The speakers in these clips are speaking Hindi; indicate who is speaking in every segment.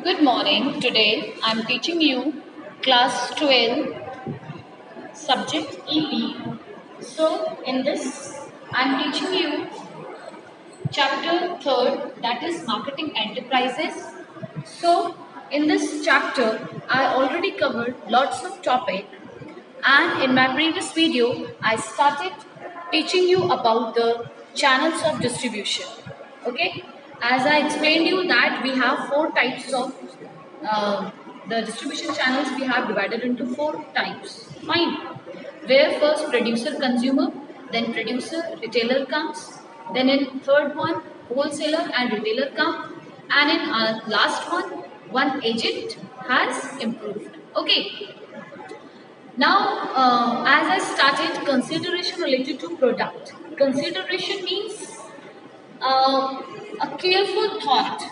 Speaker 1: Good morning. Today I am teaching you class 12 subject EB. So in this I am teaching you chapter 3rd, that is marketing enterprises. So in this chapter I already covered lots of topic, and in my previous video I started teaching you about the channels of distribution. Okay, as I explained you that we have four types of uh, the distribution channels. We have divided into four types. Fine. Where first producer consumer, then producer retailer comes, then in third one wholesaler and retailer come, and in last one agent has improved. Okay. Now, as I started, consideration related to product. Consideration means uh, a careful thought.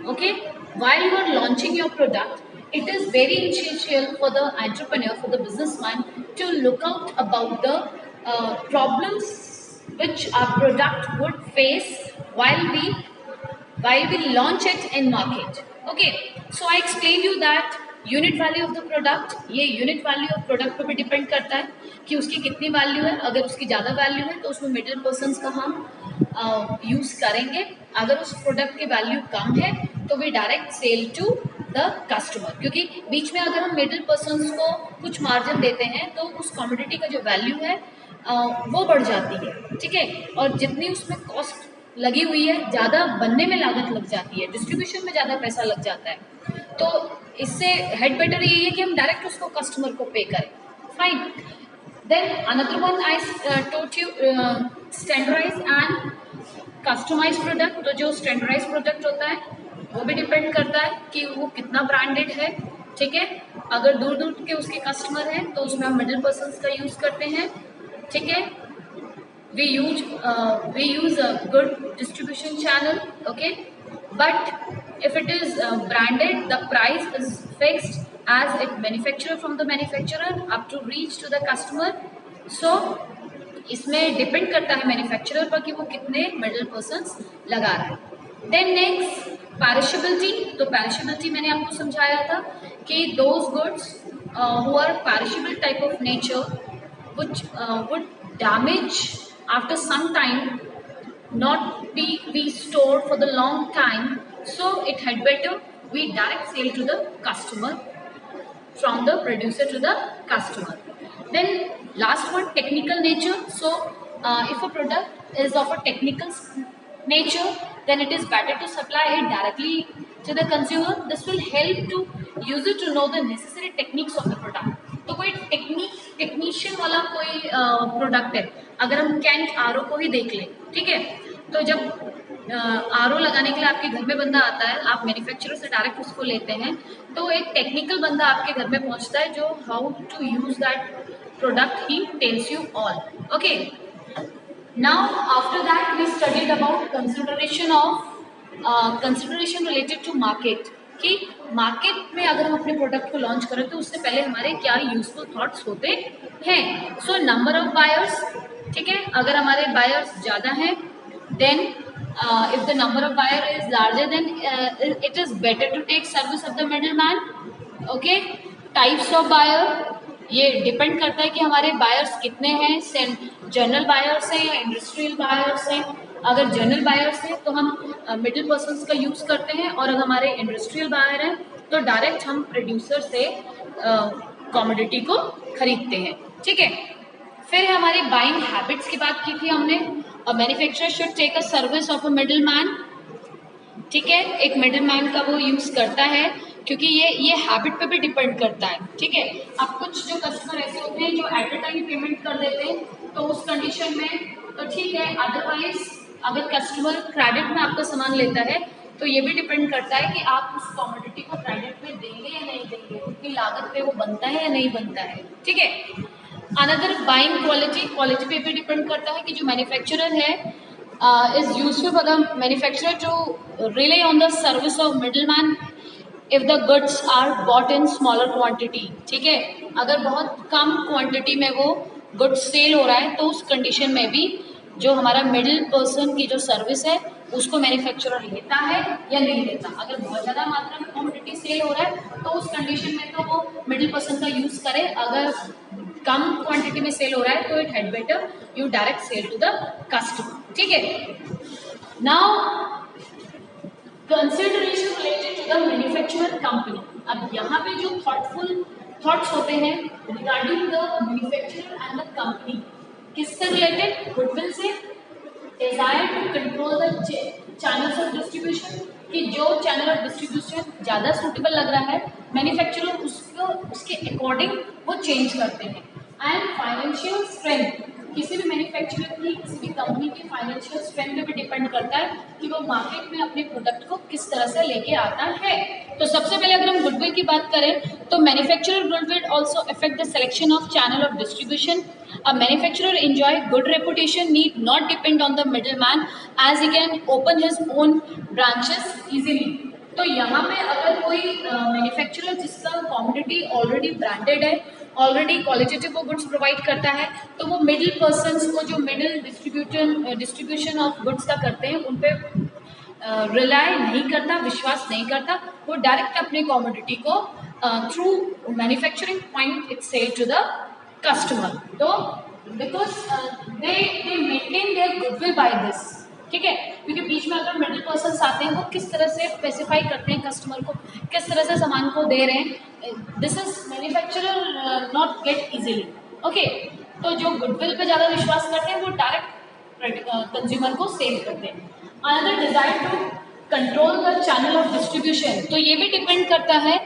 Speaker 1: Okay, while you are launching your product, it is very essential for the entrepreneur, for the businessman, to look out about the problems which our product would face while we launch it in market. Okay, so I explained you that unit value of the product, ये यूनिट वैल्यू ऑफ प्रोडक्ट पर भी डिपेंड करता है कि उसकी कितनी वैल्यू है. अगर उसकी ज़्यादा वैल्यू है तो उसमें मिडिल पर्सन का हम यूज़ करेंगे. अगर उस प्रोडक्ट की वैल्यू कम है तो we direct sell to the customer, क्योंकि बीच में अगर हम मिडिल पर्सन को कुछ मार्जिन देते हैं तो उस कमोडिटी का जो वैल्यू है वो बढ़ जाती है. ठीक है, और जितनी उसमें कॉस्ट लगी हुई है, ज़्यादा बनने में लागत लग जाती है, डिस्ट्रीब्यूशन में ज़्यादा पैसा लग जाता है. तो इससे हेड बेटर यही है कि हम डायरेक्ट उसको कस्टमर को पे करें. Fine. Then another one I taught you standardise and customise product. तो जो स्टैंडर्डाइज प्रोडक्ट होता है वो भी डिपेंड करता है कि वो कितना ब्रांडेड है. ठीक है, अगर दूर दूर के उसके कस्टमर हैं तो उसमें हम मिडिल पर्सन का यूज़ करते हैं. ठीक है, we use a good distribution channel. Okay, but if it is branded, the price is fixed as it manufacturer from the manufacturer up to reach to the customer. So इसमें डिपेंड करता है मैन्युफैक्चरर पर कि वो कितने मिडिल पर्सन्स लगा रहा है. Then next perishability. तो पैरिशेबिलिटी मैंने आपको समझाया था कि those goods who are perishable type of nature which would damage after some time, not be stored for the long time, so it had better we direct sale to the customer from the producer to the customer. Then last one, technical nature. So if a product is of a technical nature, then it is better to supply it directly to the consumer. This will help to user to know the necessary techniques of the product. तो कोई टेक्नीशियन वाला कोई प्रोडक्ट है, अगर हम कैंट आर को ही देख लें. ठीक है, तो जब आर लगाने के लिए आपके घर में बंदा आता है, आप मैन्युफैक्चरर से डायरेक्ट उसको लेते हैं, तो एक टेक्निकल बंदा आपके घर में पहुंचता है जो how to use that product he tells you all. Okay, now after that we studied about consideration related to market, कि मार्केट में अगर हम अपने प्रोडक्ट को लॉन्च करें तो उससे पहले हमारे क्या यूजफुल थॉट्स होते हैं. So number of buyers. ठीक है, अगर हमारे बायर्स ज़्यादा हैं, then if the number of buyer is larger, then it is better to take service of the middle man. Okay, types of buyer, ये डिपेंड करता है कि हमारे बायर्स कितने हैं. जनरल बायर्स हैं या इंडस्ट्रियल बायर्स हैं. अगर जनरल बायर्स हैं तो हम मिडिल पर्सन्स का यूज़ करते हैं, और अगर हमारे इंडस्ट्रियल बायर हैं तो डायरेक्ट हम प्रोड्यूसर से कमोडिटी को खरीदते हैं. ठीक है, फिर हमारी बाइंग हैबिट्स की बात की थी हमने. Manufacturer should take a service of a middle man. ठीक है, एक मिडिल मैन का वो यूज़ करता है, क्योंकि ये हैबिट पे भी डिपेंड करता है. ठीक है, अब कुछ जो कस्टमर ऐसे होते हैं जो एट अ टाइम पेमेंट कर देते हैं, तो उस कंडीशन में तो ठीक है. अदरवाइज अगर कस्टमर क्रेडिट में आपका सामान लेता है तो ये भी डिपेंड करता है कि आप उस कमोडिटी को क्रेडिट में देंगे या नहीं देंगे, उतनी लागत पे वो बनता है या नहीं बनता है. ठीक है, अनदर बाइंग क्वालिटी पे भी डिपेंड करता है कि जो मैन्युफैक्चरर है is useful for the manufacturer to rely on the service of middle man if the goods are bought in smaller quantity. ठीक है, अगर बहुत कम क्वांटिटी में वो गुड्स सेल हो रहा है तो उस कंडीशन में भी जो हमारा मिडिल पर्सन की जो सर्विस है उसको मैन्युफैक्चरर लेता है या नहीं लेता. अगर बहुत ज़्यादा मात्रा में क्वांटिटी सेल हो रहा है तो उस कंडीशन में तो वो मिडिल पर्सन का यूज करे, अगर कम क्वांटिटी में सेल हो रहा है तो it had better you direct sell to the customer, ठीक है। Now consideration related to the manufacturer company. अब यहाँ पे जो थॉटफुल थॉट्स होते हैं regarding the manufacturer and the company, किससे रिलेटेड? गुडविल से, desire to control the channels of distribution, कि जो चैनल ऑफ डिस्ट्रीब्यूशन ज़्यादा सूटेबल लग रहा है मैन्युफैक्चरर उसको उसके अकॉर्डिंग वो चेंज करते हैं। एंड फाइनेंशियल स्ट्रेंथ, किसी भी मैन्युफैक्चरर की किसी भी कंपनी की फाइनेंशियल स्ट्रेंथ पे भी डिपेंड करता है कि वो मार्केट में अपने प्रोडक्ट को किस तरह से लेके आता है। तो सबसे पहले अगर हम गुडविल की बात करें तो manufacturer goodwill also affect the selection of channel of distribution. A manufacturer enjoy good reputation need not depend on the middleman as he can open his own branches easily। तो यहाँ पे अगर कोई मैन्युफैक्चरर जिसका कॉमोडिटी ऑलरेडी ब्रांडेड है, ऑलरेडी क्वालिटेटिव वो गुड्स प्रोवाइड करता है, तो वो मिडिल पर्सनस को जो मिडिल डिस्ट्रीब्यूशन ऑफ गुड्स का करते हैं उन पे रिलाय नहीं करता, विश्वास नहीं करता, वो डायरेक्ट अपने कॉमोडिटी को through manufacturing point it sell to the customer. तो because they maintain their goodwill by this, ठीक है, क्योंकि बीच में अगर मिडिल पर्सन आते हैं वो किस तरह से स्पेसिफाई करते हैं कस्टमर को, किस तरह से सामान को दे रहे हैं, this is manufacturer not gate easily, okay. तो जो गुडविल पे ज़्यादा विश्वास करते हैं वो डायरेक्ट कंज्यूमर को सेल करते हैं। Another desire to control the channel of distribution, तो ये भी डिपेंड करता है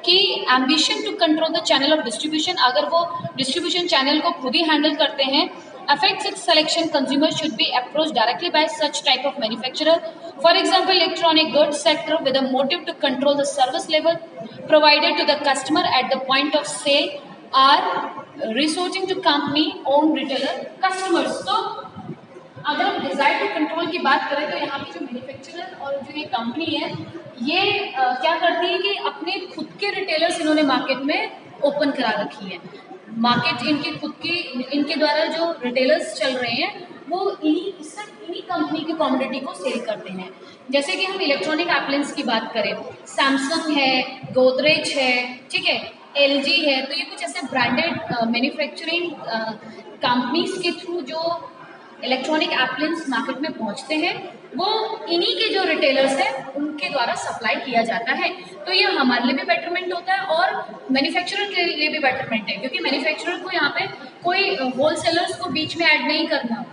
Speaker 1: कि ambition to control the channel of distribution, अगर वो डिस्ट्रीब्यूशन चैनल को खुद ही हैंडल करते हैं, affects its selection, consumers should be approached directly by such type of manufacturer. For example, electronic goods sector with a motive to control the service level provided to the customer at the point of sale are resorting to company owned retailer customers। तो अगर हम डिजायर टू कंट्रोल की बात करें तो यहाँ पे जो मैन्युफैक्चरर और जो ये कंपनी है ये क्या करती है कि अपने खुद के रिटेलर्स इन्होंने मार्केट में ओपन करा रखी है। मार्केट इनके खुद की, इनके द्वारा जो रिटेलर्स चल रहे हैं वो इन्हीं कंपनी की कमोडिटी को सेल करते हैं। जैसे कि हम इलेक्ट्रॉनिक एप्लायंस की बात करें, सैमसंग है, गोदरेज है, ठीक है, एलजी है, तो ये कुछ ऐसे ब्रांडेड मैन्युफैक्चरिंग कंपनीज के थ्रू जो इलेक्ट्रॉनिक एप्लायंस मार्केट में पहुंचते हैं वो इन्हीं के जो रिटेलर्स हैं उनके द्वारा सप्लाई किया जाता है। तो ये हमारे लिए भी बेटरमेंट होता है और मैन्युफैक्चरर के लिए भी बेटरमेंट है, क्योंकि मैन्युफैक्चरर को यहाँ पे कोई होलसेलर्स को बीच में ऐड नहीं करना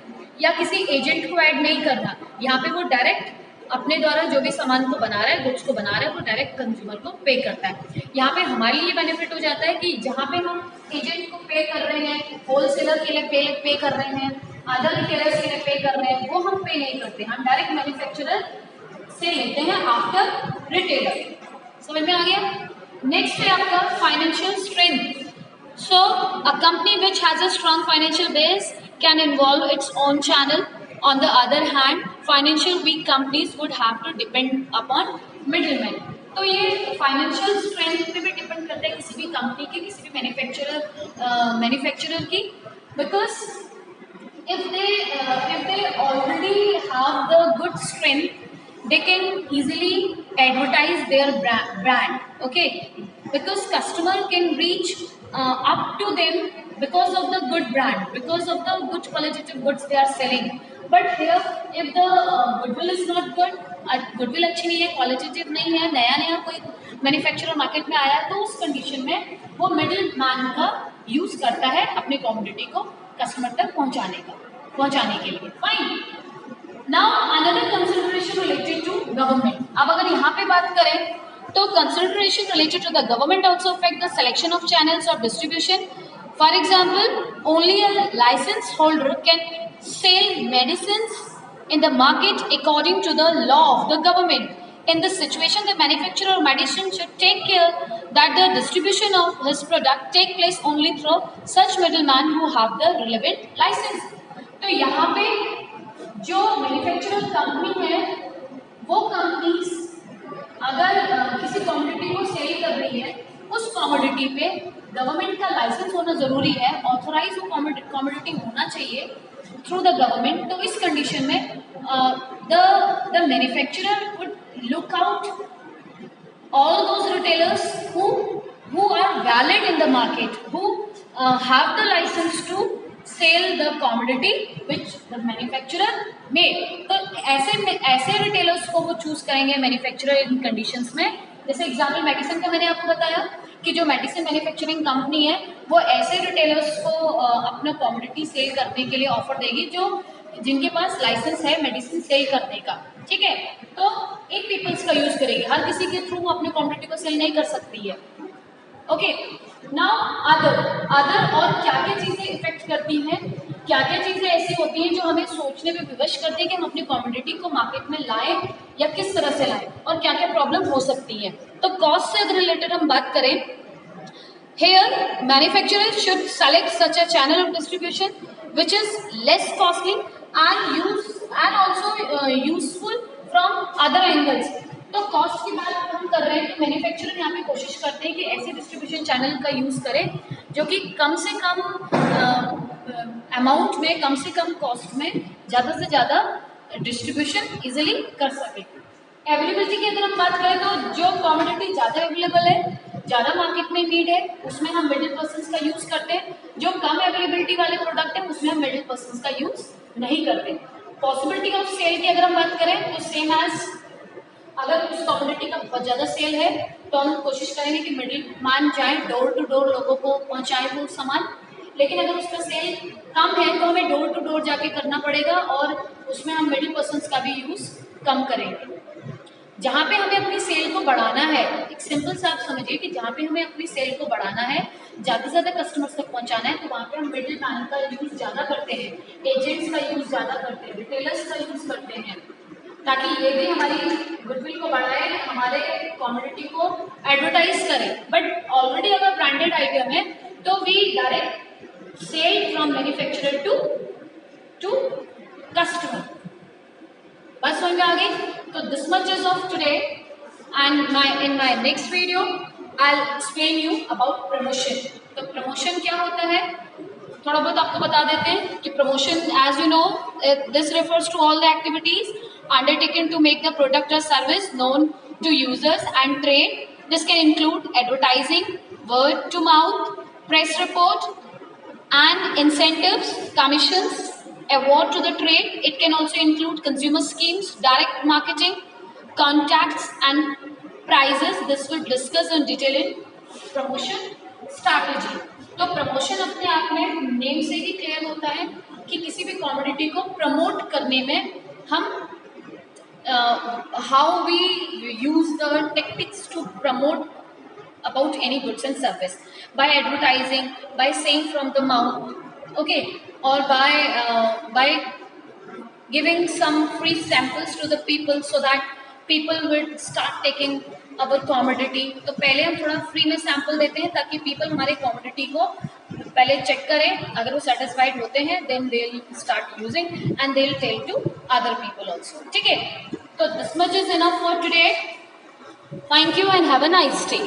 Speaker 1: या किसी एजेंट को ऐड नहीं करना, यहाँ पे वो डायरेक्ट अपने द्वारा जो भी सामान को बना रहा है, गुड्स को बना रहा है, वो डायरेक्ट कंज्यूमर को पे करता है। यहाँ पे हमारे लिए बेनिफिट हो जाता है कि जहाँ पे हम एजेंट को पे कर रहे हैं, होलसेलर के लिए पे कर रहे हैं, अदर रिटेलर्स के लिए पे कर रहे हैं, वो हम पे नहीं करते, हम डायरेक्ट मैन्युफैक्चरर से लेते हैं आफ्टर रिटेलर। समझ में आ गया? नेक्स्ट है आपका financial strength. So a company which has a strong financial base can involve its own channel. On the other hand, financial weak companies would have to depend upon middlemen। तो ये फाइनेंशियल स्ट्रेंथ पे भी डिपेंड करता है किसी भी कंपनी की, किसी भी मैन्युफैक्चरर की, because if they already have the good strength, they can easily advertise their brand, okay, because customer can reach up to them because of the good brand, because of the good qualitative goods they are selling। But here if the goodwill is not good, goodwill अच्छी नहीं है, क्वालिटेटिव नहीं है, नया नया कोई मैन्युफैक्चरर मार्केट में आया, तो उस कंडीशन में वो मिडिल मैन का यूज करता है अपने कमोडिटी को कस्टमर तक पहुंचाने के लिए। Fine. Now another consideration related to government. अब अगर यहाँ पे बात करें तो consideration related to the government also affect the selection of channels of distribution. For example, only a licence holder can sell medicines in the market according to the law of the government। In this situation, the manufacturer of medicine should take care that the distribution of his product take place only through such middlemen who have the relevant license। तो यहाँ पे जो मैन्युफैक्चरर कंपनी है वो कंपनीज अगर किसी कमोडिटी को सेल कर रही है, उस कमोडिटी पे गवर्नमेंट का लाइसेंस होना जरूरी है, ऑथोराइज वो कमोडिटी होना चाहिए थ्रू द गवर्नमेंट। तो इस कंडीशन में the manufacturer would look out all those retailers who are valid in the market, who have the license to sell the commodity which the manufacturer made. तो ऐसे रिटेलर्स को वो चूज करेंगे मैन्युफैक्चरर इन कंडीशंस में. जैसे एग्जाम्पल मेडिसिन का मैंने आपको बताया कि जो मेडिसिन मैन्युफैक्चरिंग कंपनी है वो ऐसे रिटेलर्स को अपना कॉमोडिटी सेल करने के लिए ऑफर देगी जो जिनके पास लाइसेंस है मेडिसिन सेल करने का. ठीक है, तो एक पीपल्स का यूज करेगी, हर किसी के थ्रू अपने कॉमोडिटी को सेल नहीं कर सकती है. ओके, नाउ अदर और क्या क्या चीजें इफेक्ट करती हैं, क्या क्या चीजें ऐसी होती हैं जो हमें सोचने में विवश करती है कि हम अपनी कॉमोडिटी को मार्केट में लाएं या किस तरह से लाएं और क्या क्या प्रॉब्लम हो सकती है. तो कॉस्ट से अगर रिलेटेड हम बात करें, here manufacturers should select such a channel of distribution which is less costly and also useful from other angles. तो कॉस्ट की बात हम कर रहे हैं तो मैन्युफैक्चरर यहाँ पे कोशिश करते हैं कि ऐसे डिस्ट्रीब्यूशन चैनल का यूज़ करें जो कि कम से कम अमाउंट में, कम से कम कॉस्ट में ज़्यादा से ज़्यादा डिस्ट्रीब्यूशन इजीली कर सके. अवेलेबिलिटी की अगर हम बात करें तो जो कॉमोडिटी ज़्यादा अवेलेबल है, ज़्यादा मार्केट में नीड है, उसमें हम मिडिल पर्सन्स का यूज़ करते हैं. जो कम अवेलेबिलिटी वाले प्रोडक्ट है उसमें हम मिडिल पर्सन्स का यूज़ नहीं करते. पॉसिबिलिटी ऑफ सेल की अगर हम बात करें तो सेम एज, अगर उस कॉमोडिटी का बहुत ज़्यादा सेल है तो हम कोशिश करेंगे कि मिडिल मैन जाए, डोर टू डोर लोगों को पहुंचाए वो सामान. लेकिन अगर उसका सेल कम है तो हमें डोर टू डोर जाके करना पड़ेगा और उसमें हम मिडिल पर्सन्स का भी यूज़ कम करेंगे. जहाँ पे हमें अपनी सेल को बढ़ाना है, एक सिंपल सा आप समझिए कि जहाँ पे हमें अपनी सेल को बढ़ाना है, ज़्यादा से ज़्यादा कस्टमर्स तक पहुँचाना है, तो वहाँ पे हम मिडिल मैन का यूज़ ज़्यादा करते हैं, एजेंट्स का यूज़ ज़्यादा करते हैं, रिटेलर्स का यूज़ करते हैं, ताकि ये भी हमारी गुडविल को बढ़ाए, हमारे कॉमोडिटी को एडवर्टाइज करें. बट ऑलरेडी अगर ब्रांडेड आइटम है तो we direct sale from manufacturer to customer. बस समझ में आ गई. तो this much is of today and in my next video I will explain you about promotion. तो प्रमोशन क्या होता है थोड़ा बहुत आपको बता देते हैं कि promotion, as you know, this refers to all the activities undertaken to make the product or service known to users and trade. This can include advertising, word to mouth, press report, and incentives, commissions, award to the trade. It can also include consumer schemes, direct marketing, contacts, and prizes. This will discuss in detail in promotion strategy. तो प्रमोशन अपने आप में नेम से ही क्लियर होता है कि किसी भी कॉमोडिटी को प्रमोट करने में हम how we use the tactics to promote about any goods and service, by advertising, by saying from the mouth, okay, or by giving some free samples to the people so that people will start taking our commodity. तो पहले हम थोड़ा फ्री में सैंपल देते हैं ताकि पीपल हमारे कॉमोडिटी को पहले चेक करें, अगर वो सेटिस्फाइड होते हैं then they will start using and they will tell to other people also. ठीक है, तो this much is enough for today. Thank you and have a nice day.